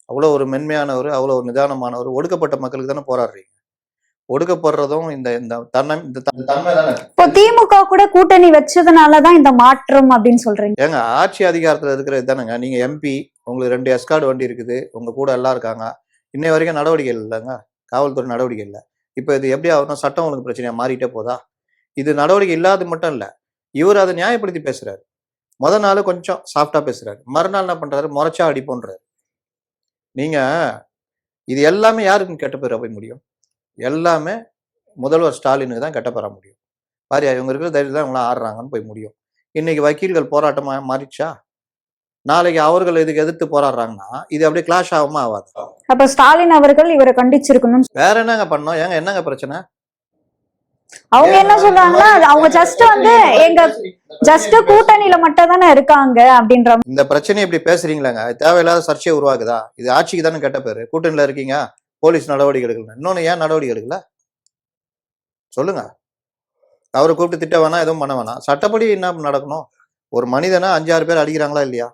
அவ்வளோ ஒரு மென்மையானவர், அவ்வளோ ஒரு நிதானமானவர். ஒடுக்கப்பட்ட மக்களுக்கு தானே போராடுறீங்க. ஒடுக்கப்படுறதும் இந்த தன்மை தானே. இப்போ திமுக கூட கூட்டணி வச்சதுனாலதான் இந்த மாற்றம் அப்படின்னு சொல்றீங்க. ஏங்க ஆட்சி அதிகாரத்துல இருக்கிறது தானேங்க. நீங்க எம்பி, உங்களுக்கு 2 எஸ்கார்டு வண்டி இருக்குது, உங்க கூட எல்லாம் இருக்காங்க. இன்னை வரைக்கும் நடவடிக்கை இல்லைங்க, காவல்துறை நடவடிக்கை இல்லை. இப்போ இது எப்படி ஆகணும், சட்டம் ஒழுங்கு பிரச்சனையா மாறிட்டே போதா? இது நடவடிக்கை இல்லாத மட்டும் இல்லை, இவர் அதை நியாயப்படுத்தி பேசுறாரு. முதல் நாள் கொஞ்சம் சாஃப்டா பேசுறாரு, மறுநாள் என்ன பண்றாரு, முறைச்சா அடிப்போன்றாரு. நீங்க இது எல்லாமே யாருக்கும் கெட்ட பேர் போய் முடியும்? எல்லாமே முதல்வர் ஸ்டாலினுக்கு தான் கெட்ட பெற முடியும். பாரியா இவங்க இருக்கிற தைரியம் தான் இவங்களாம் ஆடுறாங்கன்னு போய் முடியும். இன்னைக்கு வக்கீல்கள் போராட்டமா மாறிடுச்சா? நாளைக்கு அவர்கள் இதுக்கு எதிர்த்து போராடுறாங்கன்னா இது அப்படியே கிளாஷ் ஆகுமா ஆகாது? அப்ப ஸ்டாலின் அவர்கள் இவரை கண்டிச்சிருக்கணும். வேற என்னங்க பண்ணோம்? ஏங்க என்னங்க பிரச்சனை? அவங்க என்ன சொல்றாங்கன்னா அவங்க ஜஸ்ட் கூட்டணியில மட்டும் தானே இருக்காங்க அப்படின்ற. இந்த பிரச்சனையை இப்படி பேசுறீங்களாங்க, தேவையில்லாத சர்ச்சையை உருவாக்குதா? இது ஆட்சிக்கு தானே கெட்ட பேரு. கூட்டணியில இருக்கீங்க, போலீஸ் நடவடிக்கை எடுக்கல. இன்னொன்னு ஏன் நடவடிக்கை எடுக்கல சொல்லுங்க. அவரை கூப்பிட்டு திட்ட வேணாம், எதுவும் பண்ண வேணாம். சட்டப்படி என்ன நடக்கணும்? ஒரு மனிதனை 5-6 பேர் அடிக்கிறாங்களா இல்லையா?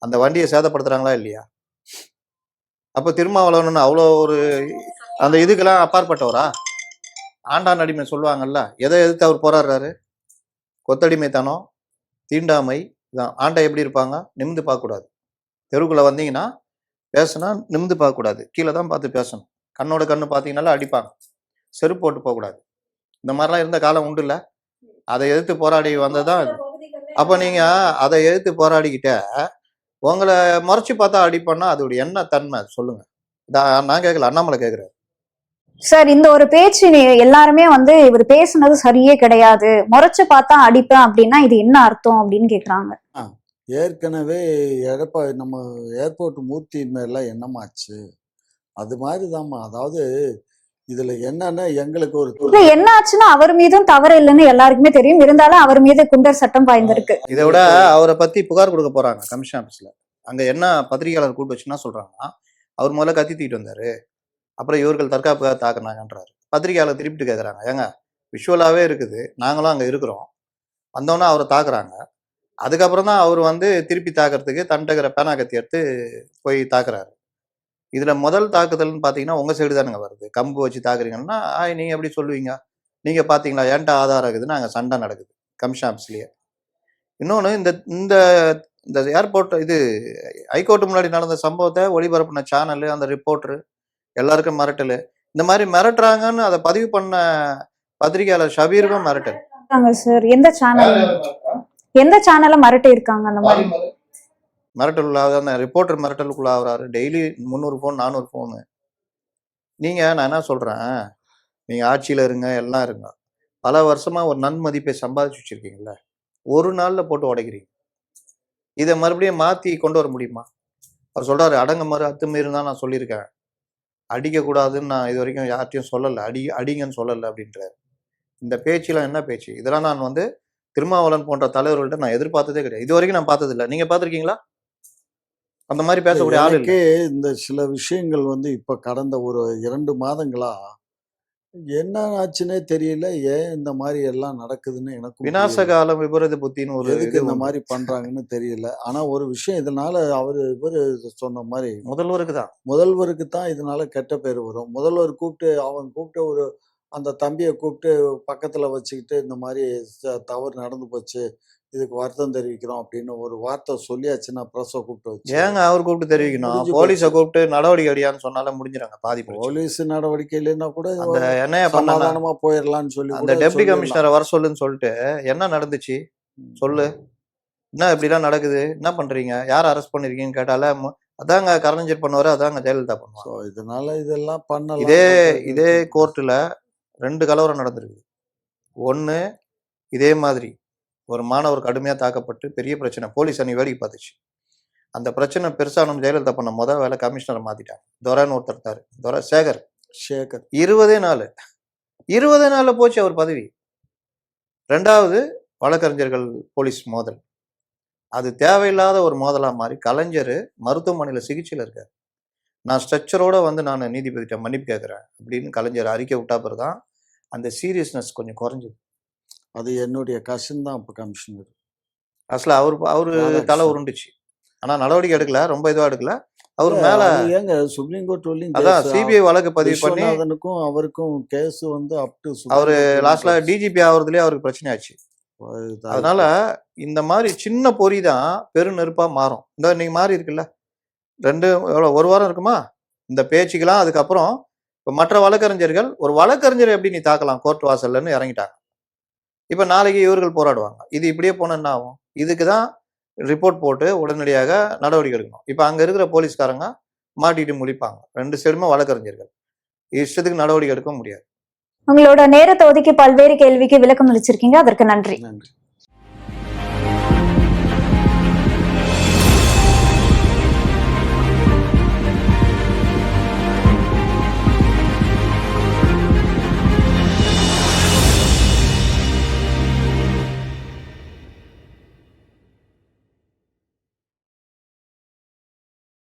அந்த வண்டியை சேதப்படுத்துறாங்களா இல்லையா? அப்ப திருமாவளவன் அவ்வளோ ஒரு அந்த இதுக்கெல்லாம் அப்பாற்பட்டவரா? ஆண்டான் அடிமை சொல்லுவாங்கல்ல, எதை எதிர்த்து அவர் போராடுறாரு? கொத்தடிமைத்தனம், தீண்டாமை தான். ஆண்டை எப்படி இருப்பாங்க? நிமிந்து பார்க்கக்கூடாது. தெருவுக்குள்ள வந்தீங்கன்னா பேசுனா நிமிந்து பார்க்கக்கூடாது, கீழே தான் பார்த்து பேசணும். கண்ணோட கண்ணு பார்த்தீங்கன்னால அடிப்பாங்க. செருப்பு போட்டு போகக்கூடாது. இந்த மாதிரிலாம் இருந்த காலம் உண்டு இல்லை? அதை எதிர்த்து போராடி வந்ததுதான். அப்போ நீங்க அதை எதிர்த்து போராடிக்கிட்ட உங்களை முறைச்சு பார்த்தா அடிப்போம்னா அதோடைய என்ன தன்மை சொல்லுங்க. நான் கேட்கல, அண்ணாமலை கேட்கிறாரு. சார் இந்த ஒரு பேச்சு எல்லாருமே வந்து இவர் பேசுனது சரியே கிடையாது, முறைச்சு பார்த்தா அடிப்பேன் அப்படின்னா இது என்ன அர்த்தம் அப்படின்னு கேக்குறாங்க. ஏற்கனவே நம்ம ஏர்போர்ட் மூர்த்தி மேலாம் என்னமாச்சு அது மாதிரி தான்மா. அதாவது இதுல என்னன்னா எங்களுக்கு ஒரு என்ன ஆச்சுன்னா அவர் மீதும் தவறு இல்லைன்னு எல்லாருக்குமே தெரியும். இருந்தாலும் அவர் மீது குண்டர் சட்டம் பாய்ந்திருக்கு. இதை விட அவரை பத்தி புகார் கொடுக்க போறாங்க கமிஷன் ஆபீஸ்ல. அங்க என்ன பத்திரிகையாளர் கூட்டு வச்சுன்னா சொல்றாங்கன்னா, அவர் முதல்ல கத்தி தூக்கிட்டு வந்தாரு, அப்புறம் இவர்கள் தற்காப்புக்காக தாக்குனாங்கன்றாரு. பத்திரிகையாளர் திருப்பிட்டு கேட்குறாங்க, ஏங்க விஷுவலாகவே இருக்குது, நாங்களும் அங்கே இருக்கிறோம், வந்தோன்னா அவரை தாக்குறாங்க. அதுக்கப்புறம் தான் அவர் வந்து திருப்பி தாக்குறதுக்கு தண்டகிற பேனா கத்தி எடுத்து போய் தாக்குறாரு. இதில் முதல் தாக்குதல்னு பார்த்தீங்கன்னா உங்கள் சைடு தானுங்க வருது. கம்பு வச்சு தாக்குறீங்கன்னா நீங்கள் எப்படி சொல்லுவீங்க? நீங்கள் பார்த்தீங்களா, ஏன்ட்ட ஆதாரம் இருக்குது, நாங்கள் சண்டை நடக்குது கமிஷன் ஆஃபீஸ்லேயே. இன்னொன்று இந்த இந்த ஏர்போர்ட் இது ஹைகோர்ட்டு முன்னாடி நடந்த சம்பவத்தை ஒளிபரப்பின சேனலு, அந்த ரிப்போர்ட்ரு எல்லாருக்கும் மிரட்டல். இந்த மாதிரி மிரட்டுறாங்கன்னு அதை பதிவு பண்ண பத்திரிகையாளர் ஷபீருக்கும் மிரட்டல். சார் எந்த சேனல்ல மிரட்டி இருக்காங்க? அந்த மாதிரி மிரட்டல் உள்ளாக அந்த ரிப்போர்ட்டர் மிரட்டலுக்குள்ள ஆகுறாரு. Daily 300 phone 400 phone. நான் என்ன சொல்றேன், நீங்க ஆட்சியில இருங்க, எல்லாம் இருங்க, பல வருஷமா ஒரு நன்மதிப்பை சம்பாதிச்சு வச்சிருக்கீங்கல்ல, ஒரு நாள்ல போட்டு உடைக்கிறீங்க. இதை மறுபடியும் மாத்தி கொண்டு வர முடியுமா? அவர் சொல்றாரு, அடங்க மாதிரி அத்துமீறி தான் நான் சொல்லியிருக்கேன், அடிக்கக்கூடாதுன்னு நான் இது வரைக்கும் யார்ட்டையும் சொல்லலை, அடிங்கன்னு சொல்லலை அப்படின்றாரு. இந்த பேச்செல்லாம் என்ன பேச்சு? இதெல்லாம் நான் வந்து திருமாவளவன் போன்ற தலைவர்கள்ட்ட நான் எதிர்பார்த்ததே கிடையாது. இது வரைக்கும் நான் பார்த்தது இல்லை. நீங்க பார்த்துருக்கீங்களா அந்த மாதிரி பேசக்கூடிய ஆளுக்கு? இந்த சில விஷயங்கள் வந்து இப்ப கடந்த ஒரு 2 மாதங்களா என்ன ஆச்சுன்னே தெரியல. ஏன் இந்த மாதிரி எல்லாம் நடக்குதுன்னு எனக்கு விநாச காலம் விபரீத புத்தின்னு ஒரு எதுக்கு இந்த மாதிரி பண்றாங்கன்னு தெரியல. ஆனா ஒரு விஷயம், இதனால இவரு சொன்ன மாதிரி முதல்வருக்கு தான் இதனால கெட்ட பேர் வரும். முதல்வர் கூப்பிட்டு ஒரு அந்த தம்பியை கூப்பிட்டு பக்கத்துல வச்சுக்கிட்டு இந்த மாதிரி தவறு நடந்து போச்சு, இதுக்கு வருத்தம் தெரிவிக்கிறோம் அப்படின்னு ஒரு வார்த்தை சொல்லியாச்சுன்னா பிரஸை கூப்பிட்டு வச்சு. ஏங்க அவர் கூப்பிட்டு தெரிவிக்கணும்? போலீஸை கூப்பிட்டு நடவடிக்கை அடியான்னு சொன்னாலும் முடிஞ்சிடாங்க. பாதி போலீஸ் நடவடிக்கை இல்லைன்னா கூட என்ன சமாதானமா போயிடலாம்னு சொல்லி அந்த டெப்டி கமிஷனரை வர சொல்லுன்னு சொல்லிட்டு என்ன நடந்துச்சு? சொல்லு, என்ன இப்படிலாம் நடக்குது, என்ன பண்றீங்க, யார் அரெஸ்ட் பண்ணிருக்கீங்கன்னு கேட்டால அதாங்க கலைஞர் பண்ணுவாரு, அதாங்க ஜெயலலிதா பண்ணுவாங்க. ஸோ இதனால இதெல்லாம் பண்ணலாம். இதே கோர்ட்டுல 2 கலவரம் நடந்திருக்குது. ஒண்ணு இதே மாதிரி ஒரு மாணவர் கடுமையா தாக்கப்பட்டு பெரிய பிரச்சனை, போலீஸ் அணி வேடிக்கை பார்த்துச்சு. அந்த பிரச்சனை பெருசான ஜெயலலிதா பண்ண வேலை கமிஷனரை மாத்திட்டாங்க. துரைன்னு ஒருத்தர் இருந்தாரு, துரை சேகர் 20 நாள்ல போச்சு அவர் பதவி. 2வது வழக்கறிஞர்கள் போலீஸ் மோதல், அது தேவையில்லாத ஒரு மோதலா மாறி கலைஞர் மருத்துவமனையில சிகிச்சையில இருக்காரு. நான் ஸ்ட்ரெச்சரோட நான் நீதிபதிட்ட மன்னிப்பு கேட்கிறேன் அப்படின்னு கலைஞர் அறிக்கை விட்டா பிறகுதான் அந்த சீரியஸ்னஸ் கொஞ்சம் குறைஞ்சது. அது என்னுடைய கசின் தான் இப்போ கமிஷனர். அசல அவரு தலை உருண்டுச்சு, ஆனா நடவடிக்கை எடுக்கல, ரொம்ப இதுவா எடுக்கல. அவர் மேல ஏங்க சுப்ரீம் கோர்ட் அதான் சிபிஐ வழக்கு பதிவு பண்ணி அவருக்கும் கேஸ் அப் டு அவரு லாஸ்ட்ல டிஜிபி ஆகுறதுலயே அவருக்கு பிரச்சனை ஆச்சு. அதனால இந்த மாதிரி சின்ன பொறி தான் பெரு நெருப்பா மாறும். இந்த இன்னைக்கு மாறி இருக்குல்ல, ஒரு வாரம் இருக்குமா இந்த பேச்சுக்கெல்லாம். அதுக்கப்புறம் இப்ப மற்ற வழக்கறிஞர்கள், ஒரு வழக்கறிஞரை எப்படி நீ தாக்கலாம் கோர்ட் வாசல்லன்னு இறங்கிட்டாங்க. இப்ப நாளைக்கு இவர்கள் போராடுவாங்க. இது இப்படியே போனா என்ன ஆகும்? இதுக்குதான் ரிப்போர்ட் போட்டு உடனடியாக நடவடிக்கை எடுக்கணும். இப்ப அங்க இருக்கிற போலீஸ்காரங்க மாட்டிட்டு முடிப்பாங்க. 2 சைடுமே வழக்கறிஞர்கள், இஷ்டத்துக்கு நடவடிக்கை எடுக்க முடியாது. உங்களோட நேரத்தை ஒதுக்கி பல்வேறு கேள்விக்கு விளக்கம் அளிச்சிருக்கீங்க, அதற்கு நன்றி. நன்றி.